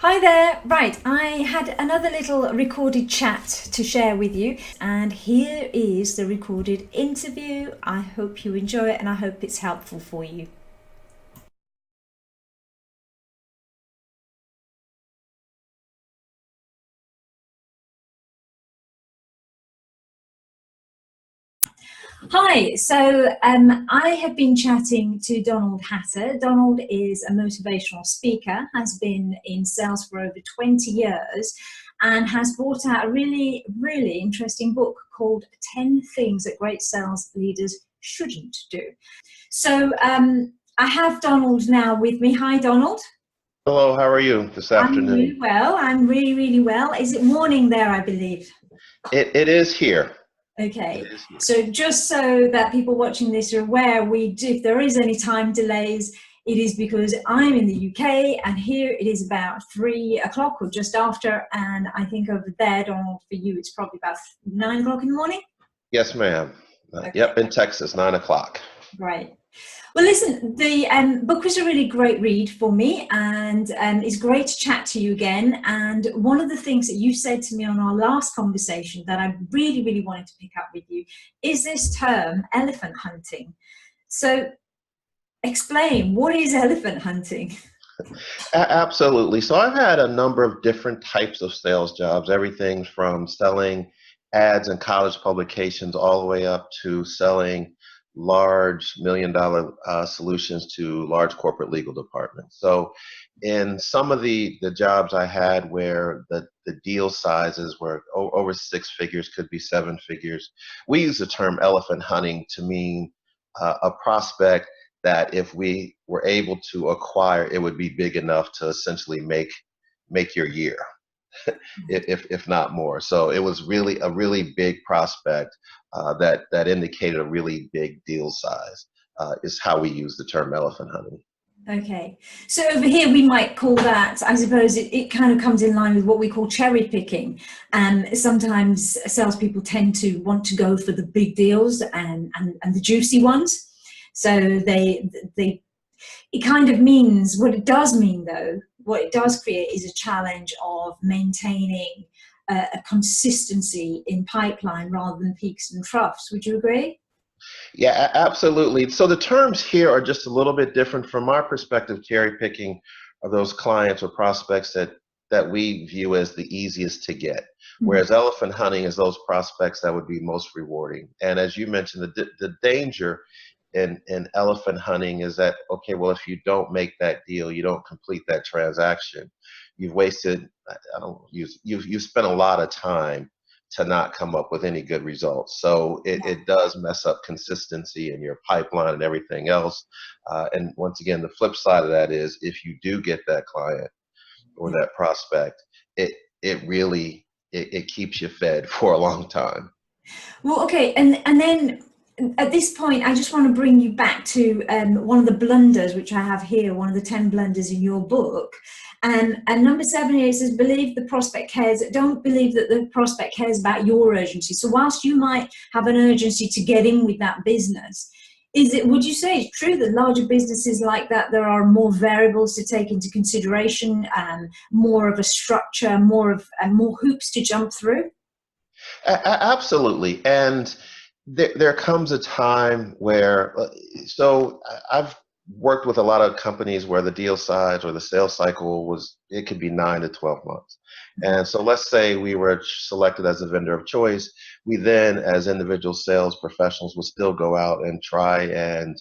Hi there. Right, I had another little recorded chat to share with you, and here is the recorded interview. I hope you enjoy it and I hope it's helpful for you. Hi, I have been chatting to Donald Hatter. Donald is a motivational speaker, has been in sales for over 20 years, and has brought out a really interesting book called 10 Things That Great Sales Leaders Shouldn't Do. I have Donald now with me. Hi, Donald. Hello, how are you this I'm afternoon? really well. I'm really well. Is it morning there, I believe? It is here. It Okay, is here. so just so that people watching this are aware, if there is any time delays, it is because I'm in the UK and here it is about 3 o'clock or just after, and I think over there, Donald, for you, it's probably about 9 o'clock in the morning. Yes, ma'am. Okay, Yep, in Texas, 9 o'clock. great. Well, listen, the book was a really great read for me, and it's great to chat to you again. And one of the things that you said to me on our last conversation that I really wanted to pick up with you is this term, elephant hunting. So, explain, what is elephant hunting? Absolutely. So I've had a number of different types of sales jobs, everything from selling ads in college publications all the way up to selling large million-dollar solutions to large corporate legal departments. So in some of the jobs I had where the deal sizes were over six figures, could be seven figures, we use the term elephant hunting to mean a prospect that if we were able to acquire, it would be big enough to essentially make your year, if not more. So it was really a really big prospect that indicated a really big deal size. Is how we use the term elephant hunting. Okay, so over here we might call that, I suppose it kind of comes in line with what we call cherry picking. And sometimes salespeople tend to want to go for the big deals and the juicy ones. So it kind of means, what it does mean though, what it does create is a challenge of maintaining a consistency in pipeline rather than peaks and troughs. Would you agree? Yeah, absolutely. So the terms here are just a little bit different from our perspective. Cherry picking are those clients or prospects that we view as the easiest to get, Mm. whereas elephant hunting is those prospects that would be most rewarding. And as you mentioned, the danger in elephant hunting is that, okay, well, if you don't make that deal, you don't complete that transaction, you've wasted, I don't use, you've spent a lot of time to not come up with any good results. So it does mess up consistency in your pipeline and everything else. And once again, the flip side of that is if you do get that client or Yeah. that prospect, it it really it keeps you fed for a long time. Well, okay, and then at this point, I just want to bring you back to one of the blunders which I have here, one of the 10 blunders in your book. And number 7 here says, believe the prospect cares. Don't believe that the prospect cares about your urgency. So whilst you might have an urgency to get in with that business, would you say it's true that larger businesses like that, there are more variables to take into consideration, and more of a structure, more hoops to jump through? Absolutely. And there comes a time where, so I've worked with a lot of companies where the deal size or the sales cycle it could be 9 to 12 months. And so let's say we were selected as a vendor of choice. We then, as individual sales professionals, would still go out and try and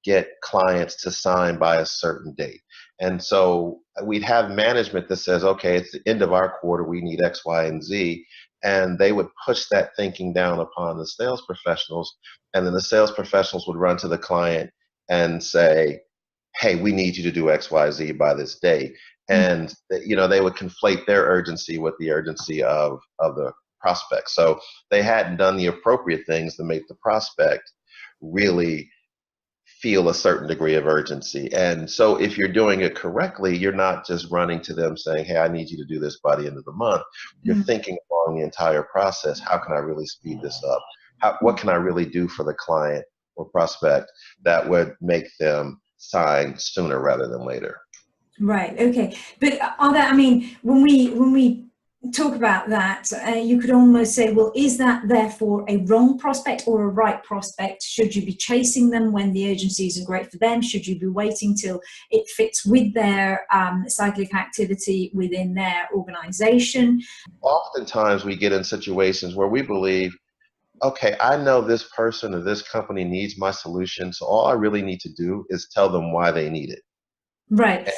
get clients to sign by a certain date. And so we'd have management that says, okay, it's the end of our quarter, we need X, Y, and Z. And they would push that thinking down upon the sales professionals. And then the sales professionals would run to the client and say, hey, we need you to do X, Y, Z by this date. And they would conflate their urgency with the urgency of the prospect. So they hadn't done the appropriate things to make the prospect really feel a certain degree of urgency. And so if you're doing it correctly, you're not just running to them saying, hey, I need you to do this by the end of the month. You're Mm. thinking along the entire process. How can I really speed this up? What can I really do for the client or prospect that would make them sign sooner rather than later? Right. Okay. But are there, I mean, when we talk about that, you could almost say, well, is that therefore a wrong prospect or a right prospect? Should you be chasing them when the urgency isn't great for them? Should you be waiting till it fits with their cyclic activity within their organization? Oftentimes we get in situations where we believe, okay, I know this person or this company needs my solution, so all I really need to do is tell them why they need it. Right. I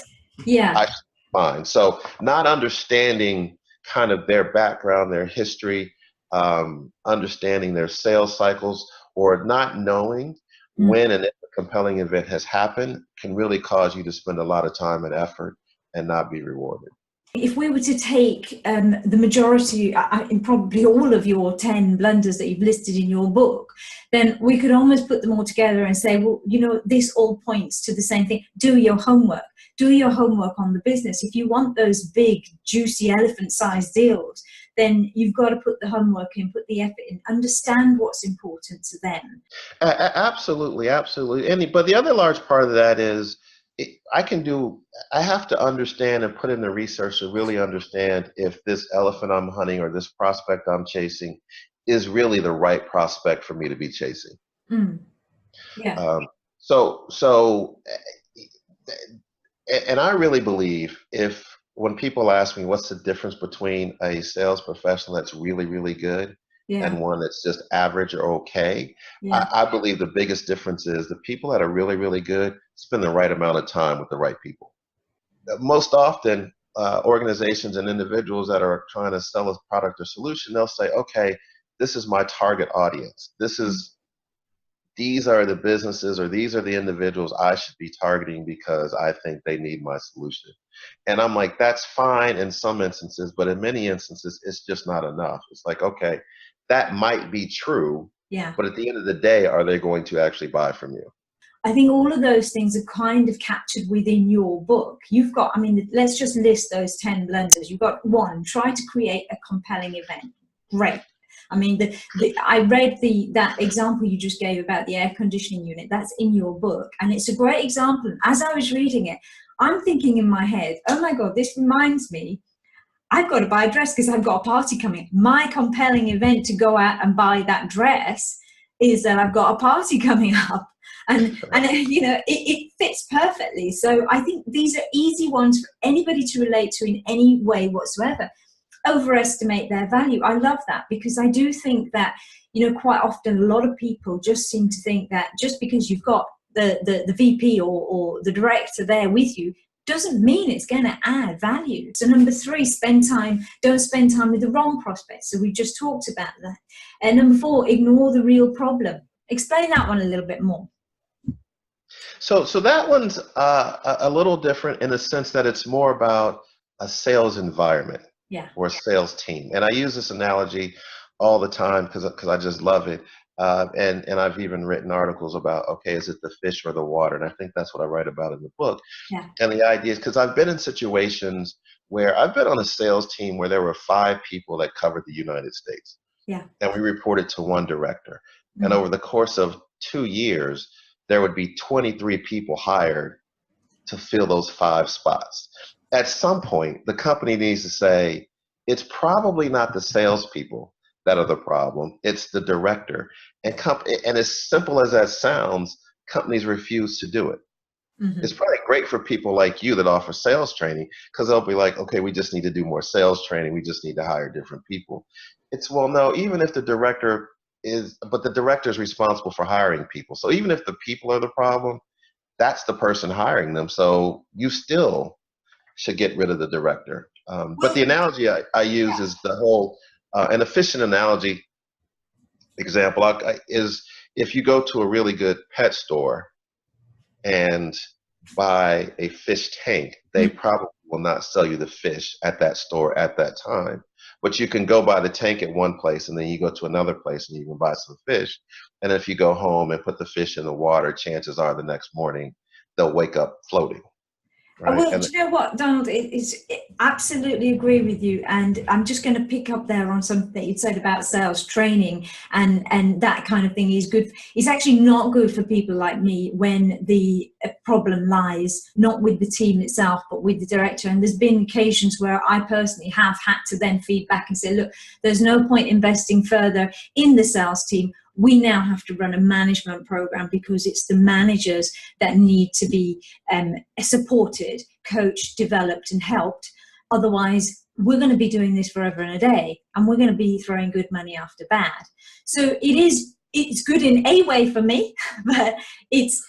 Yeah. should be fine. So not understanding kind of their background, their history, understanding their sales cycles, or not knowing Mm. when and if a compelling event has happened can really cause you to spend a lot of time and effort and not be rewarded. If we were to take the majority, in probably all of your 10 blunders that you've listed in your book, then we could almost put them all together and say, well, you know, this all points to the same thing. Do your homework. Do your homework on the business. If you want those big, juicy, elephant-sized deals, then you've got to put the homework in, put the effort in, understand what's important to them. Absolutely, absolutely. But the other large part of that is I can do, I have to understand and put in the research to really understand if this elephant I'm hunting or this prospect I'm chasing is really the right prospect for me to be chasing. Mm. Yeah. Um, so, and I really believe if when people ask me what's the difference between a sales professional that's really, really good Yeah. and one that's just average or okay, Yeah. I believe the biggest difference is the people that are really, really good spend the right amount of time with the right people. Most often, organizations and individuals that are trying to sell a product or solution, they'll say, okay, this is my target audience. These are the businesses or these are the individuals I should be targeting because I think they need my solution. And I'm like, that's fine in some instances, but in many instances, it's just not enough. It's like, okay, that might be true, Yeah. but at the end of the day, are they going to actually buy from you? I think all of those things are kind of captured within your book. You've got, I mean, let's just list those 10 blunders. You've got one, try to create a compelling event. Great. I mean, I read that example you just gave about the air conditioning unit. That's in your book. And it's a great example. As I was reading it, I'm thinking in my head, oh my God, this reminds me, I've got to buy a dress because I've got a party coming. My compelling event to go out and buy that dress is that I've got a party coming up. And you know, it fits perfectly. So I think these are easy ones for anybody to relate to in any way whatsoever. Overestimate their value. I love that because I do think that, you know, quite often a lot of people just seem to think that just because you've got the VP or the director there with you doesn't mean it's going to add value. So number 3, don't spend time with the wrong prospects. So we just talked about that. And number 4, ignore the real problem. Explain that one a little bit more. So that one's a little different in the sense that it's more about a sales environment Yeah. or a sales team. And I use this analogy all the time because I just love it. And I've even written articles about, okay, is it the fish or the water? And I think that's what I write about in the book. Yeah. And the idea is because I've been in situations where I've been on a sales team where there were 5 people that covered the United States. Yeah. And we reported to one director. And Mm. over the course of 2 years, there would be 23 people hired to fill those 5 spots. At some point, the company needs to say, it's probably not the salespeople that are the problem, it's the director. And as simple as that sounds, companies refuse to do it. It's Mm-hmm. probably great for people like you that offer sales training because they'll be like, okay, we just need to do more sales training. We just need to hire different people. It's, well, no, even if the director but the director is responsible for hiring people. So even if the people are the problem, that's the person hiring them. So you still should get rid of the director. But Well, the analogy I use is the whole, an efficient analogy example is if you go to a really good pet store and buy a fish tank, they yeah. probably will not sell you the fish at that store at that time. But you can go buy the tank at one place and then you go to another place and you can buy some fish. And if you go home and put the fish in the water, chances are the next morning they'll wake up floating. right? Well, do you know what, Donald? Absolutely agree with you, and I'm just going to pick up there on something that you said about sales training and that kind of thing is good. It's actually not good for people like me when the problem lies not with the team itself, but with the director. And there's been occasions where I personally have had to then feed back and say, look, there's no point investing further in the sales team. We now have to run a management program because it's the managers that need to be supported, coached, developed, and helped. Otherwise, we're going to be doing this forever and a day, and we're going to be throwing good money after bad. So it's good in a way for me, but it's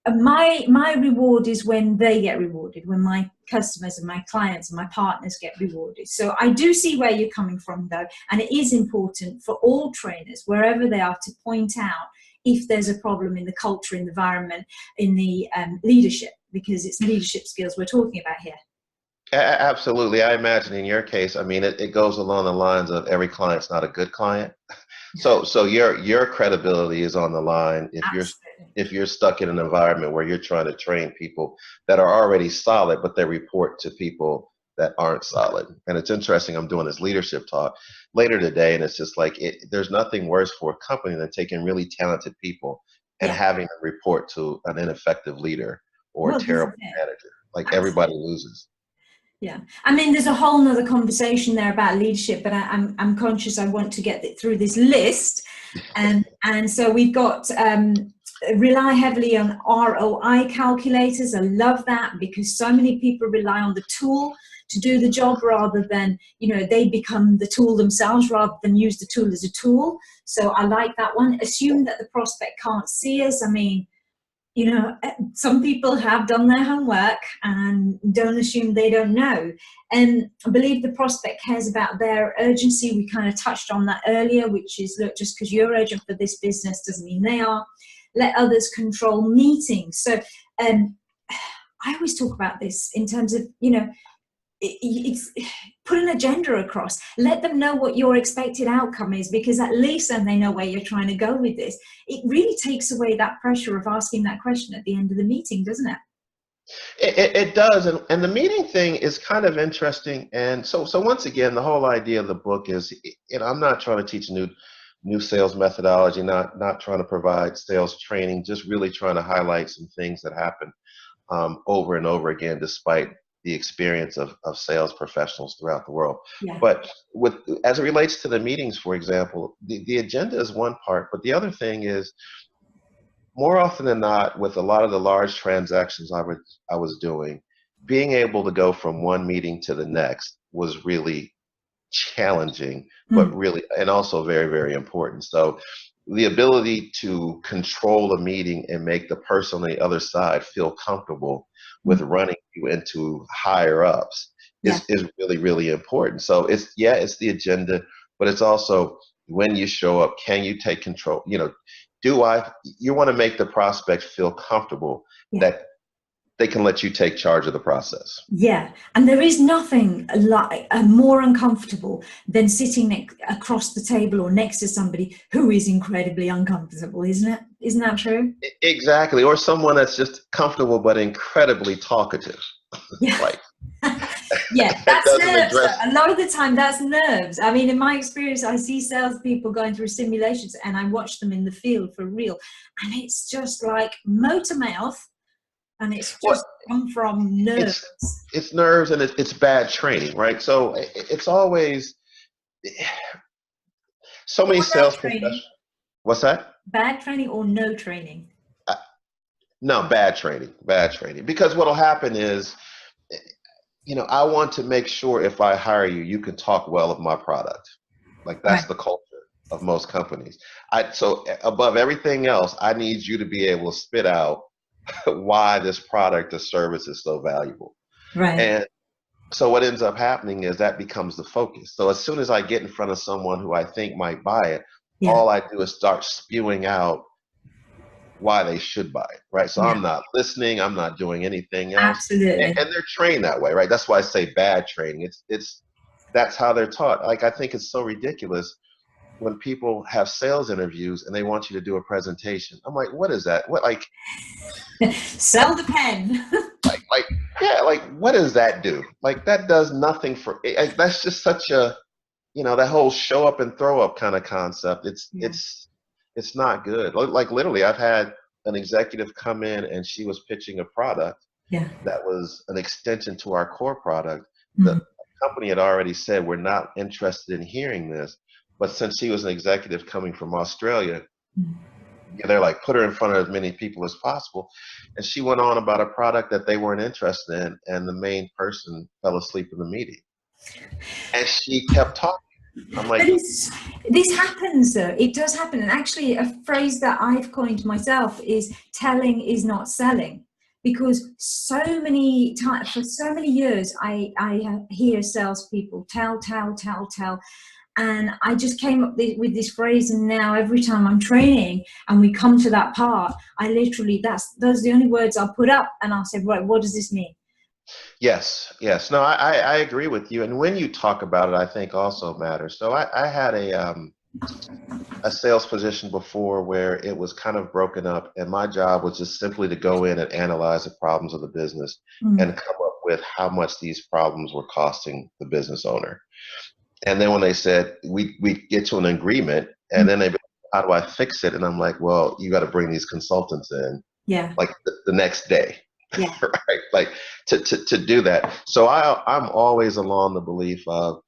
my reward is when they get rewarded, when my customers and my clients and my partners get rewarded. So I do see where you're coming from, though, and it is important for all trainers, wherever they are, to point out if there's a problem in the culture, in the environment, in the leadership, because it's leadership skills we're talking about here. Absolutely. I imagine in your case, I mean, it goes along the lines of every client's not a good client. So your credibility is on the line if you're stuck in an environment where you're trying to train people that are already solid, but they report to people that aren't solid. And it's interesting, I'm doing this leadership talk later today, and it's just like there's nothing worse for a company than taking really talented people and having them report to an ineffective leader or a terrible manager. Like everybody loses. Yeah, I mean, there's a whole nother conversation there about leadership, but I'm conscious I want to get through this list, and so we've got rely heavily on ROI calculators. I love that because so many people rely on the tool to do the job rather than, they become the tool themselves rather than use the tool as a tool. So I like that one. Assume that the prospect can't see us. I mean, some people have done their homework and don't assume they don't know. And I believe the prospect cares about their urgency. We kind of touched on that earlier, which is, look, just because you're urgent for this business doesn't mean they are. Let others control meetings. So I always talk about this in terms of, it's put an agenda across. Let them know what your expected outcome is, because at least then they know where you're trying to go with this. It really takes away that pressure of asking that question at the end of the meeting, doesn't it? It does, and the meeting thing is kind of interesting. And so once again, the whole idea of the book is, I'm not trying to teach new sales methodology, not trying to provide sales training, just really trying to highlight some things that happen over and over again, despite the experience of sales professionals throughout the world. Yeah. But as it relates to the meetings, for example, the agenda is one part, but the other thing is, more often than not, with a lot of the large transactions I was doing, being able to go from one meeting to the next was really challenging, but really, and also very, very important. So the ability to control a meeting and make the person on the other side feel comfortable with running you into higher ups is really, really important. So it's the agenda, but it's also when you show up, can you take control? You want to make the prospect feel comfortable that they can let you take charge of the process. Yeah, and there is nothing like more uncomfortable than sitting across the table or next to somebody who is incredibly uncomfortable, isn't it? Isn't that true? Exactly, or someone that's just comfortable but incredibly talkative. Yeah. Like, yeah, that's nerves. A lot of the time, that's nerves. I mean, in my experience, I see salespeople going through simulations, and I watch them in the field for real, and it's just like motor mouth. And it's just come from nerves. It's nerves, and it's bad training, right? So it's always so many sales professionals. What's that? Bad training or no training? No, bad training. Bad training. Because what'll happen is, I want to make sure if I hire you, you can talk well of my product. Like that's the culture of most companies. So above everything else, I need you to be able to spit out why this product or service is so valuable. Right. And so what ends up happening is that becomes the focus. So as soon as I get in front of someone who I think might buy it, all I do is start spewing out why they should buy it, right? So I'm not listening, I'm not doing anything else. Absolutely. And they're trained that way, right? That's why I say bad training. That's how they're taught. Like, I think it's so ridiculous when people have sales interviews and they want you to do a presentation. I'm like, what is that? What, like, sell the pen. Like, yeah, like what does that do? Like that does nothing for, that's just such a, that whole show up and throw up kind of concept. Yeah. It's not good. Like literally, I've had an executive come in and she was pitching a product Yeah. that was an extension to our core product. The Mm. company had already said we're not interested in hearing this, but since she was an executive coming from Australia, Mm. they're like put her in front of as many people as possible, and she went on about a product that they weren't interested in, and the main person fell asleep in the meeting, and she kept talking. I'm But like, this happens though. It does happen. And actually a phrase that I've coined myself is telling is not selling. Because so many times, for so many years, I hear salespeople tell. And I just came up with this phrase, and now every time I'm training and we come to that part, I literally, those are the only words I'll put up, and I'll say, right, what does this mean? yes. No, I agree with you. And when you talk about it, I think also matters. So I had a sales position before where it was kind of broken up, and my job was just simply to go in and analyze the problems of the business Mm. and come up with how much these problems were costing the business owner. And then when they said we get to an agreement, and then they, how do I fix it? And I'm like, well, you got to bring these consultants in Yeah. like the next day, Yeah. right? Like to do that. So I'm always along the belief of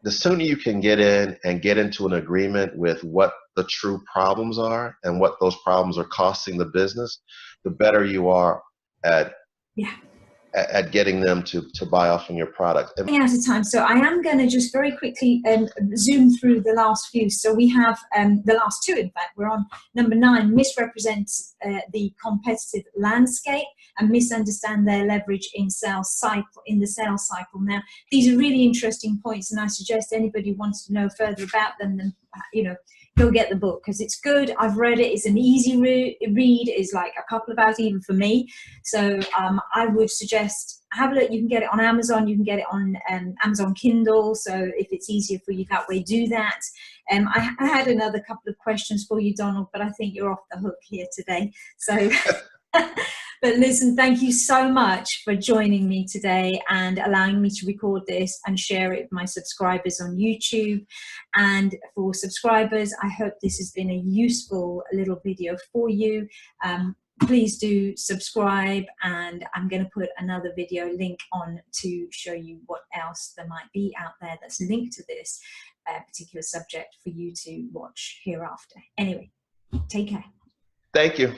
the sooner you can get in and get into an agreement with what the true problems are and what those problems are costing the business, the better you are at Yeah. at getting them to buy off on your product. And Out of time, so I am going to just very quickly zoom through the last few. So we have the last two. In fact, we're on number 9. Misrepresents the competitive landscape and misunderstand their leverage in the sales cycle. Now, these are really interesting points, and I suggest anybody who wants to know further about them, then go get the book because it's good. I've read it. It's an easy read. It's like a couple of hours even for me. So I would suggest have a look. You can get it on Amazon. You can get it on Amazon Kindle. So if it's easier for you that way, do that. I had another couple of questions for you, Donald, but I think you're off the hook here today. So, but listen, thank you so much for joining me today and allowing me to record this and share it with my subscribers on YouTube. And for subscribers, I hope this has been a useful little video for you. Please do subscribe, and I'm going to put another video link on to show you what else there might be out there that's linked to this particular subject for you to watch hereafter. Anyway, take care. thank you.